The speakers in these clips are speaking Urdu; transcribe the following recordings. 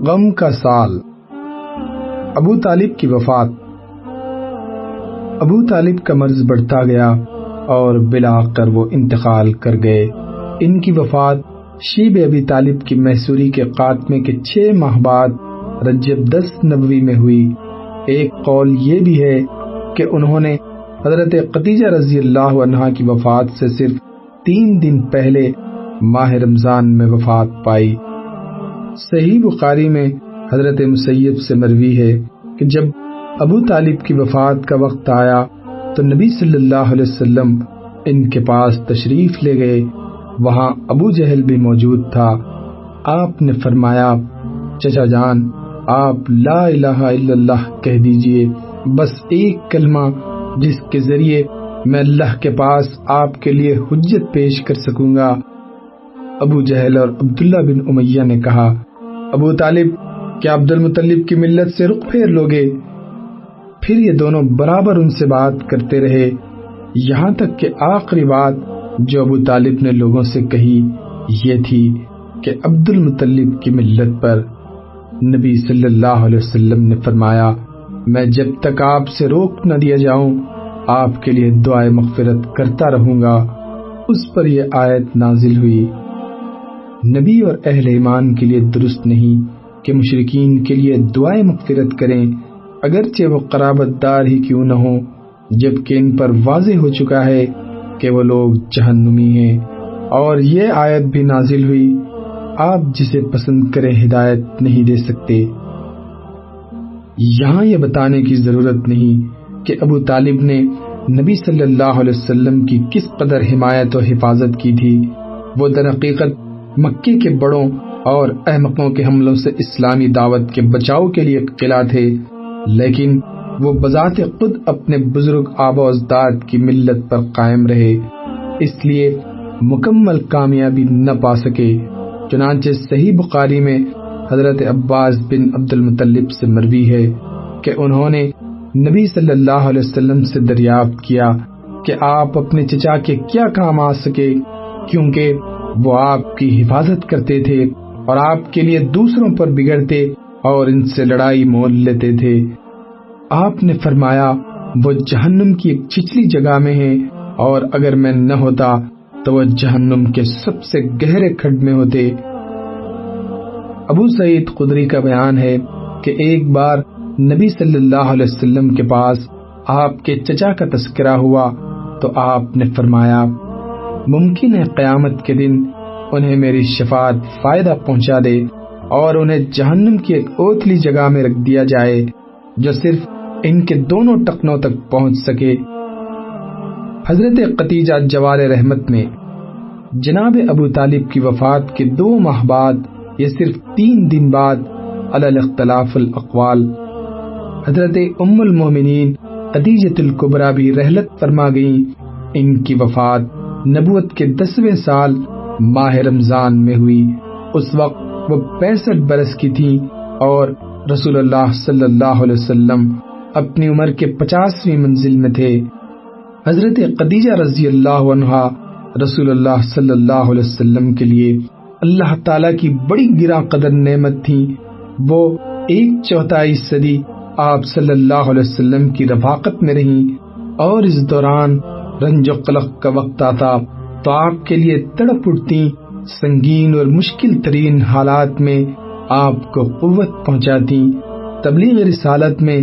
غم کا سال۔ ابو طالب کی وفات۔ ابو طالب کا مرض بڑھتا گیا اور بالآخر وہ انتقال کر گئے۔ ان کی وفات شیب ابی طالب کی محصوری کے خاتمے کے 6 ماہ بعد رجب 10 نبوی میں ہوئی۔ ایک قول یہ بھی ہے کہ انہوں نے حضرت خدیجہ رضی اللہ عنہا کی وفات سے صرف 3 دن پہلے ماہ رمضان میں وفات پائی۔ صحیح بخاری میں حضرت مسیب سے مروی ہے کہ جب ابو طالب کی وفات کا وقت آیا تو نبی صلی اللہ علیہ وسلم ان کے پاس تشریف لے گئے۔ وہاں ابو جہل بھی موجود تھا۔ آپ نے فرمایا، چچا جان، آپ لا الہ الا اللہ کہہ دیجئے، بس ایک کلمہ جس کے ذریعے میں اللہ کے پاس آپ کے لیے حجت پیش کر سکوں گا۔ ابو جہل اور عبداللہ بن امیہ نے کہا، ابو طالب، کیا عبد المطلب کی ملت سے رخ پھیر لوگے؟ پھر یہ دونوں برابر ان سے بات کرتے رہے، یہاں تک کہ آخری بات جو ابو طالب نے لوگوں سے کہی یہ تھی کہ عبد المطلب کی ملت پر۔ نبی صلی اللہ علیہ وسلم نے فرمایا، میں جب تک آپ سے روک نہ دیا جاؤں آپ کے لیے دعائے مغفرت کرتا رہوں گا۔ اس پر یہ آیت نازل ہوئی، نبی اور اہل ایمان کے لیے درست نہیں کہ مشرکین کے لیے دعائے مغفرت کریں، اگرچہ وہ قرابت دار ہی کیوں نہ ہوں، جبکہ ان پر واضح ہو چکا ہے کہ وہ لوگ جہنمی ہیں۔ اور یہ آیت بھی نازل ہوئی، آپ جسے پسند کریں ہدایت نہیں دے سکتے۔ یہاں یہ بتانے کی ضرورت نہیں کہ ابو طالب نے نبی صلی اللہ علیہ وسلم کی کس قدر حمایت و حفاظت کی تھی۔ وہ در حقیقت مکے کے بڑوں اور احمقوں کے حملوں سے اسلامی دعوت کے بچاؤ کے لیے قلعہ تھے، لیکن وہ بذات خود اپنے بزرگ آبا و اجداد کی ملت پر قائم رہے، اس لیے مکمل کامیابی نہ پا سکے۔ چنانچہ صحیح بخاری میں حضرت عباس بن عبد المطلب سے مروی ہے کہ انہوں نے نبی صلی اللہ علیہ وسلم سے دریافت کیا کہ آپ اپنے چچا کے کیا کام آ سکے، کیونکہ وہ آپ کی حفاظت کرتے تھے اور آپ کے لیے دوسروں پر بگڑتے اور ان سے لڑائی مول لیتے تھے۔ آپ نے فرمایا، وہ جہنم کی ایک چھچلی جگہ میں ہیں، اور اگر میں نہ ہوتا تو وہ جہنم کے سب سے گہرے کھڈ میں ہوتے۔ ابو سعید خدری کا بیان ہے کہ ایک بار نبی صلی اللہ علیہ وسلم کے پاس آپ کے چچا کا تذکرہ ہوا تو آپ نے فرمایا، ممکن ہے قیامت کے دن انہیں میری شفاعت فائدہ پہنچا دے اور انہیں جہنم کی ایک اوتلی جگہ میں رکھ دیا جائے جو صرف ان کے دونوں ٹخنوں تک پہنچ سکے۔ حضرت خدیجہ جوار رحمت میں جناب ابو طالب کی وفات کے 2 ماہ بعد یا صرف 3 دن بعد علی الاختلاف الاقوال حضرت ام المومنین خدیجہ الکبریٰ بھی رحلت فرما گئیں۔ ان کی وفات نبوت کے 10ویں سال ماہ رمضان میں ہوئی۔ اس وقت وہ 65 برس کی تھیں اور رسول اللہ صلی اللہ علیہ وسلم اپنی عمر کے 50ویں منزل میں تھے۔ حضرت خدیجہ رضی اللہ عنہا رسول اللہ صلی اللہ علیہ وسلم کے لیے اللہ تعالیٰ کی بڑی گراں قدر نعمت تھی۔ وہ 1/4 صدی آپ صلی اللہ علیہ وسلم کی رفاقت میں رہیں، اور اس دوران رنج و قلق کا وقت آتا تو آپ کے لیے تڑپ اٹھتی، سنگین اور مشکل ترین حالات میں آپ کو قوت پہنچاتی، تبلیغ رسالت میں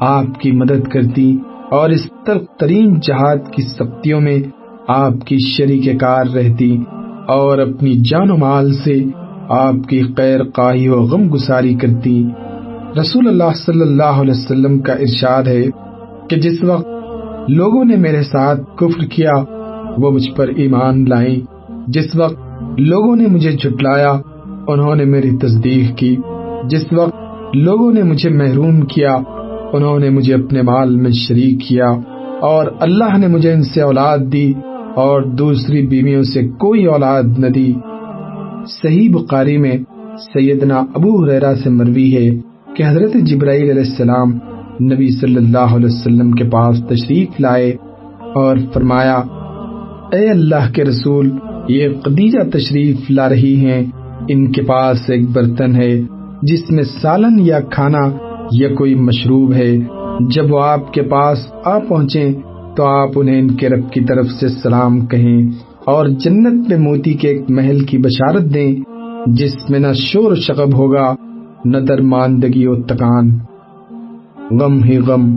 آپ کی مدد کرتی، اور اس تلخ ترین جہاد کی سختیوں میں آپ کی شریک کار رہتی، اور اپنی جان و مال سے آپ کی خیر خواہی و غم گساری کرتی۔ رسول اللہ صلی اللہ علیہ وسلم کا ارشاد ہے کہ جس وقت لوگوں نے میرے ساتھ کفر کیا وہ مجھ پر ایمان لائیں، جس وقت لوگوں نے مجھے جھٹلایا انہوں نے میری تصدیق کی، جس وقت لوگوں نے مجھے محروم کیا انہوں نے مجھے اپنے مال میں شریک کیا، اور اللہ نے مجھے ان سے اولاد دی اور دوسری بیویوں سے کوئی اولاد نہ دی۔ صحیح بخاری میں سیدنا ابو ہریرہ سے مروی ہے کہ حضرت جبرائیل علیہ السلام نبی صلی اللہ علیہ وسلم کے پاس تشریف لائے اور فرمایا، اے اللہ کے رسول، یہ خدیجہ تشریف لا رہی ہیں، ان کے پاس ایک برتن ہے جس میں سالن یا کھانا یا کوئی مشروب ہے، جب وہ آپ کے پاس آ پہنچیں تو آپ انہیں ان کے رب کی طرف سے سلام کہیں اور جنت میں موتی کے ایک محل کی بشارت دیں جس میں نہ شور و شغب ہوگا نہ درماندگی و تکان، غم ہی غم۔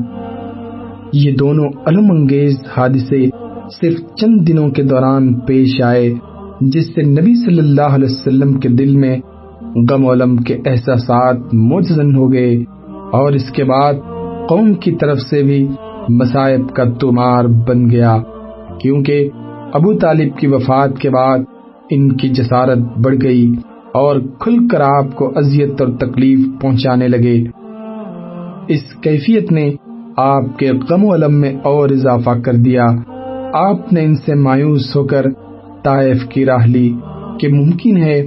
یہ دونوں الم انگیز حادثے صرف چند دنوں کے دوران پیش آئے، جس سے نبی صلی اللہ علیہ وسلم کے دل میں غم و الم کے احساسات موجزن ہو گئے، اور اس کے بعد قوم کی طرف سے بھی مصائب کا تومار بن گیا، کیونکہ ابو طالب کی وفات کے بعد ان کی جسارت بڑھ گئی اور کھل کر آپ کو اذیت اور تکلیف پہنچانے لگے۔ اس کیفیت نے آپ کے غم و الم میں اور اضافہ کر دیا۔ آپ نے ان سے مایوس ہو کر طائف کی راہ لی کہ ممکن ہے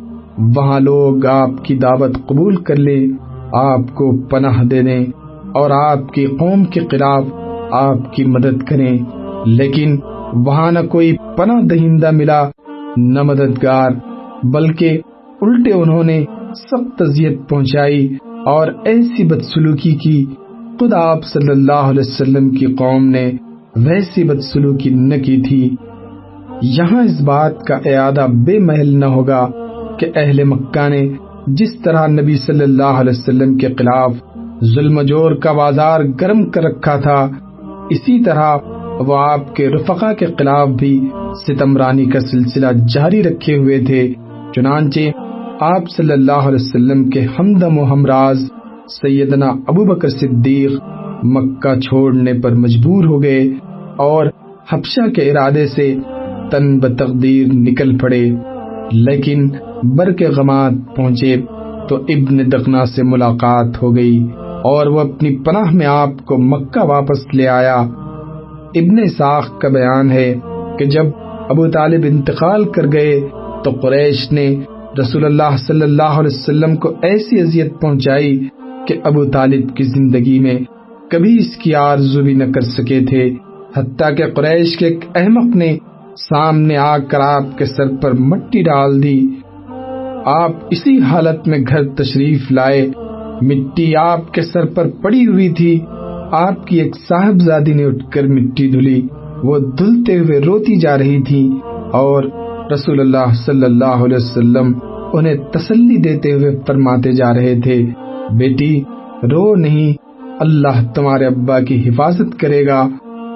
وہاں لوگ آپ کی دعوت قبول کر لیں، آپ کو پناہ دے دیں اور آپ کی قوم کے خلاف آپ کی مدد کریں، لیکن وہاں نہ کوئی پناہ دہندہ ملا نہ مددگار، بلکہ الٹے انہوں نے سخت اذیت پہنچائی اور ایسی بدسلوکی کی، خود آپ صلی اللہ علیہ وسلم کی قوم نے ویسی بدسلوکی نہ کی تھی۔ یہاں اس بات کا اعادہ بے محل نہ ہوگا کہ اہل مکہ نے جس طرح نبی صلی اللہ علیہ وسلم کے خلاف ظلم و جور کا بازار گرم کر رکھا تھا، اسی طرح وہ آپ کے رفقا کے خلاف بھی ستمرانی کا سلسلہ جاری رکھے ہوئے تھے۔ چنانچہ آپ صلی اللہ علیہ وسلم کے ہمدم و ہمراز سیدنا ابو بکر صدیق مکہ چھوڑنے پر مجبور ہو گئے اور حبشہ کے ارادے سے تن بتقدیر نکل پڑے، لیکن برق غمات پہنچے تو ابن دغنا سے ملاقات ہو گئی اور وہ اپنی پناہ میں آپ کو مکہ واپس لے آیا۔ ابن اسحاق کا بیان ہے کہ جب ابو طالب انتقال کر گئے تو قریش نے رسول اللہ صلی اللہ علیہ وسلم کو ایسی اذیت پہنچائی کہ ابو طالب کی زندگی میں کبھی اس کی آرزو بھی نہ کر سکے تھے، حتیٰ کہ قریش کے ایک احمق نے سامنے آ کر آپ کے سر پر مٹی ڈال دی۔ آپ اسی حالت میں گھر تشریف لائے، مٹی آپ کے سر پر پڑی ہوئی تھی۔ آپ کی ایک صاحبزادی نے اٹھ کر مٹی دھلی، وہ دھلتے ہوئے روتی جا رہی تھی اور رسول اللہ صلی اللہ علیہ وسلم انہیں تسلی دیتے ہوئے فرماتے جا رہے تھے، بیٹی رو نہیں، اللہ تمہارے ابا کی حفاظت کرے گا۔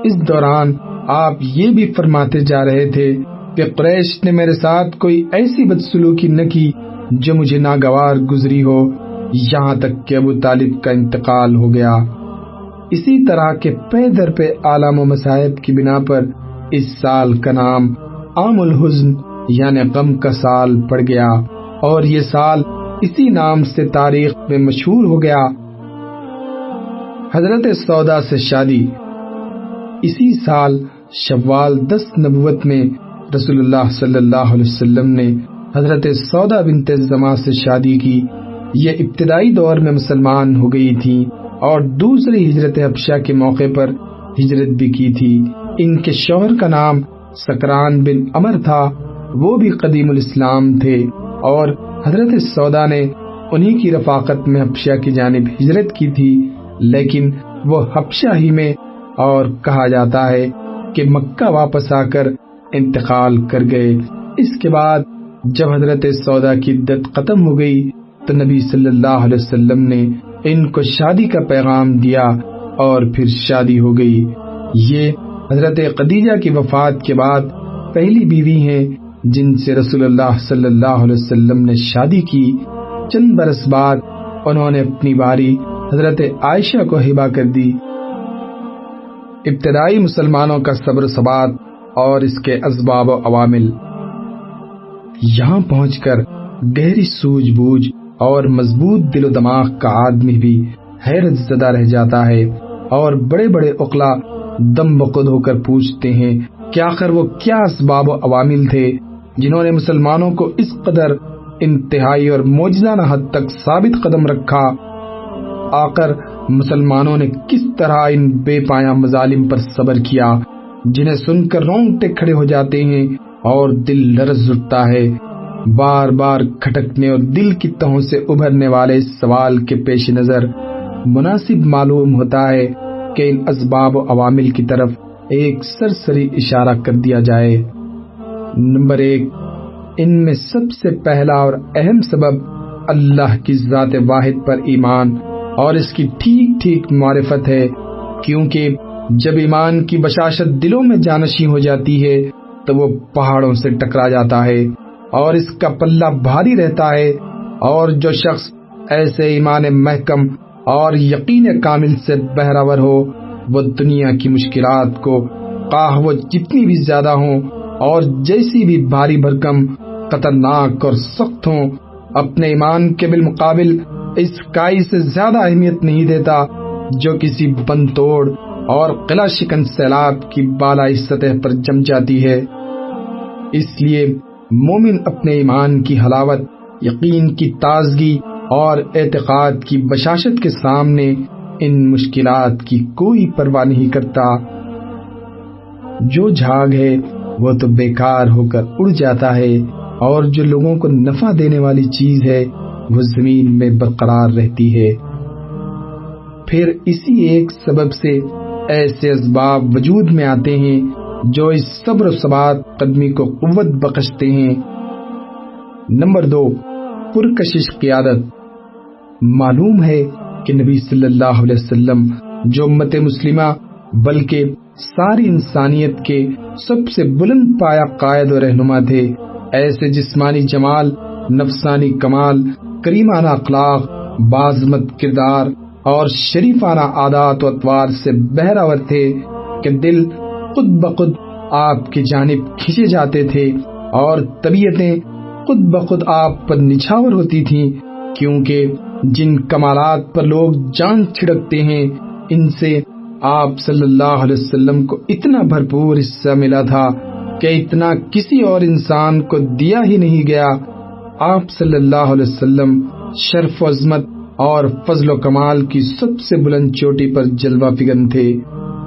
اس دوران آپ یہ بھی فرماتے جا رہے تھے کہ قریش نے میرے ساتھ کوئی ایسی بدسلوکی نہ کی جو مجھے ناگوار گزری ہو، یہاں تک کہ ابو طالب کا انتقال ہو گیا۔ اسی طرح کے پے در پہ آلام و مصائب کی بنا پر اس سال کا نام عام الحزن یعنی غم کا سال پڑ گیا، اور یہ سال اسی نام سے تاریخ میں مشہور ہو گیا۔ حضرت سودا سے شادی۔ اسی سال شوال 10 نبوت میں رسول اللہ صلی اللہ علیہ وسلم نے حضرت سودا بنت زما سے شادی کی۔ یہ ابتدائی دور میں مسلمان ہو گئی تھی اور دوسری ہجرت حبشہ کے موقع پر ہجرت بھی کی تھی۔ ان کے شوہر کا نام سکران بن عمر تھا، وہ بھی قدیم الاسلام تھے، اور حضرت سودا نے انہی کی رفاقت میں حبشہ کی جانب ہجرت کی تھی، لیکن وہ حبشہ ہی میں، اور کہا جاتا ہے کہ مکہ واپس آ کر انتقال کر گئے۔ اس کے بعد جب حضرت سودا کی عدت ختم ہو گئی تو نبی صلی اللہ علیہ وسلم نے ان کو شادی کا پیغام دیا اور پھر شادی ہو گئی۔ یہ حضرت خدیجہ کی وفات کے بعد پہلی بیوی ہیں جن سے رسول اللہ صلی اللہ علیہ وسلم نے شادی کی۔ چند برس بعد انہوں نے اپنی باری حضرت عائشہ کو ہبہ کر دی۔ ابتدائی مسلمانوں کا صبر و ثبات اور اس کے اسباب و عوامل۔ یہاں پہنچ کر گہری سوجھ بوجھ اور مضبوط دل و دماغ کا آدمی بھی حیرت زدہ رہ جاتا ہے، اور بڑے بڑے عقلا دم بخود ہو کر پوچھتے ہیں کہ آخر وہ کیا اسباب و عوامل تھے جنہوں نے مسلمانوں کو اس قدر انتہائی اور معجزانہ حد تک ثابت قدم رکھا۔ آخر مسلمانوں نے کس طرح ان بے پایہ مظالم پر صبر کیا جنہیں سن کر رونگٹے کھڑے ہو جاتے ہیں اور دل لرز اٹھتا ہے۔ بار بار کھٹکنے اور دل کی تہوں سے ابھرنے والے اس سوال کے پیش نظر مناسب معلوم ہوتا ہے کہ ان اسباب و عوامل کی طرف ایک سرسری اشارہ کر دیا جائے۔ نمبر 1، ان میں سب سے پہلا اور اہم سبب اللہ کی ذات واحد پر ایمان اور اس کی ٹھیک ٹھیک معرفت ہے، کیونکہ جب ایمان کی بشاشت دلوں میں جانشین ہو جاتی ہے تو وہ پہاڑوں سے ٹکرا جاتا ہے اور اس کا پلہ بھاری رہتا ہے، اور جو شخص ایسے ایمان محکم اور یقین کامل سے بہرور ہو وہ دنیا کی مشکلات کو خواہ وہ جتنی بھی زیادہ ہوں اور جیسی بھی بھاری بھرکم، خطرناک اور سخت ہوں، اپنے ایمان کے بالمقابل اس کائی سے زیادہ اہمیت نہیں دیتا جو کسی بند توڑ اور قلعہ شکن سیلاب کی بالائی سطح پر جم جاتی ہے۔ اس لیے مومن اپنے ایمان کی حلاوت، یقین کی تازگی اور اعتقاد کی بشاشت کے سامنے ان مشکلات کی کوئی پرواہ نہیں کرتا۔ جو جھاگ ہے وہ تو بیکار ہو کر اڑ جاتا ہے، اور جو لوگوں کو نفع دینے والی چیز ہے وہ زمین میں برقرار رہتی ہے۔ پھر اسی ایک سبب سے ایسے اسباب وجود میں آتے ہیں جو اس صبر و ثبات قدمی کو قوت بخشتے ہیں۔ نمبر 2، پرکشش قیادت۔ معلوم ہے کہ نبی صلی اللہ علیہ وسلم جو امت مسلمہ بلکہ ساری انسانیت کے سب سے بلند پایہ قائد و رہنما تھے، ایسے جسمانی جمال، نفسانی کمال، کریمانہ اخلاق، باعظمت کردار اور شریفانہ عادات و اطوار سے بہرور تھے کہ دل خود بخود آپ کی جانب کھینچے جاتے تھے اور طبیعتیں خود بخود آپ پر نچھاور ہوتی تھیں، کیونکہ جن کمالات پر لوگ جان چھڑکتے ہیں ان سے آپ صلی اللہ علیہ وسلم کو اتنا بھرپور حصہ ملا تھا کہ اتنا کسی اور انسان کو دیا ہی نہیں گیا۔ آپ صلی اللہ علیہ وسلم شرف و عظمت اور فضل و کمال کی سب سے بلند چوٹی پر جلوہ فگن تھے۔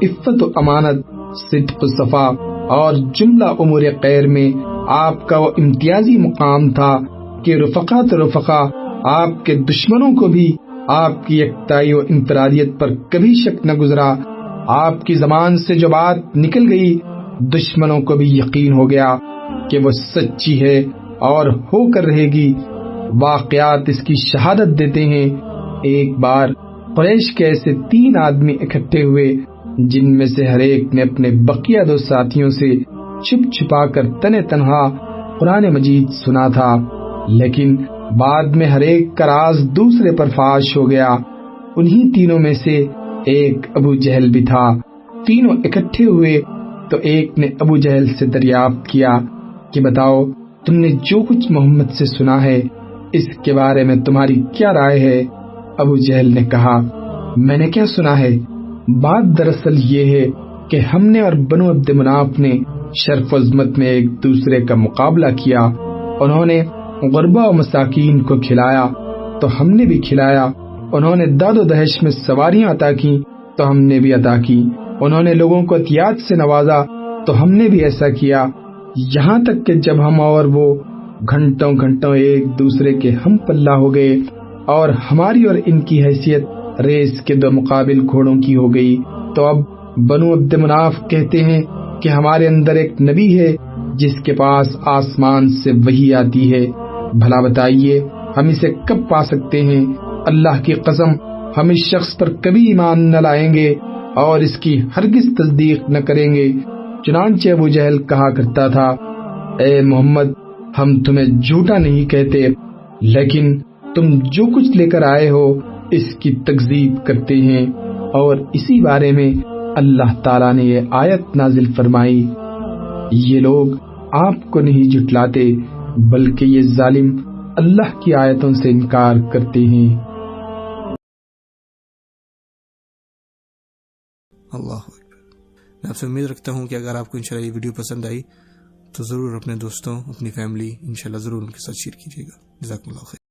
عفت و امانت، صدق و صفا اور جملہ امور خیر میں آپ کا وہ امتیازی مقام تھا کہ رفقا آپ کے دشمنوں کو بھی آپ کی یکتائی و انفرادیت پر کبھی شک نہ گزرا۔ آپ کی زبان سے جو بات نکل گئی دشمنوں کو بھی یقین ہو گیا کہ وہ سچی ہے اور ہو کر رہے گی۔ واقعات اس کی شہادت دیتے ہیں۔ ایک بار قریش کے ایسے 3 آدمی اکٹھے ہوئے جن میں سے ہر ایک نے اپنے بقیہ 2 ساتھیوں سے چھپ چھپا کر تنے تنہا قرآن مجید سنا تھا، لیکن بعد میں ہر ایک کا راز دوسرے پر فاش ہو گیا۔ انہی تینوں میں سے ایک ابو جہل بھی تھا۔ تینوں اکٹھے ہوئے تو ایک نے ابو جہل سے دریافت کیا کہ بتاؤ، تم نے جو کچھ محمد سے سنا ہے اس کے بارے میں تمہاری کیا رائے ہے؟ ابو جہل نے کہا، میں نے کیا سنا ہے؟ بات دراصل یہ ہے کہ ہم نے اور بنو عبد مناف نے شرف و عظمت میں ایک دوسرے کا مقابلہ کیا۔ انہوں نے غربا و مساکین کو کھلایا تو ہم نے بھی کھلایا، انہوں نے داد و دہش میں سواریاں عطا کی تو ہم نے بھی عطا کی، انہوں نے لوگوں کو عطیات سے نوازا تو ہم نے بھی ایسا کیا، یہاں تک کہ جب ہم اور وہ گھنٹوں گھنٹوں ایک دوسرے کے ہم پلہ ہو گئے اور ہماری اور ان کی حیثیت ریس کے 2 مقابل گھوڑوں کی ہو گئی، تو اب بنو عبد مناف کہتے ہیں کہ ہمارے اندر ایک نبی ہے جس کے پاس آسمان سے وحی آتی ہے، بھلا بتائیے ہم اسے کب پا سکتے ہیں؟ اللہ کی قسم ہم اس شخص پر کبھی ایمان نہ لائیں گے اور اس کی ہرگز تصدیق نہ کریں گے۔ چنانچہ ابو جہل کہا کرتا تھا، اے محمد، ہم تمہیں جھوٹا نہیں کہتے، لیکن تم جو کچھ لے کر آئے ہو اس کی تکذیب کرتے ہیں۔ اور اسی بارے میں اللہ تعالیٰ نے یہ آیت نازل فرمائی، یہ لوگ آپ کو نہیں جھٹلاتے بلکہ یہ ظالم اللہ کی آیتوں سے انکار کرتے ہیں۔ اللہ اکبر۔ میں آپ سے امید رکھتا ہوں کہ اگر آپ کو انشاءاللہ یہ ویڈیو پسند آئی تو ضرور اپنے دوستوں، اپنی فیملی انشاءاللہ ضرور ان کے ساتھ شیئر کیجیے گا۔ جزاکم اللہ خیر۔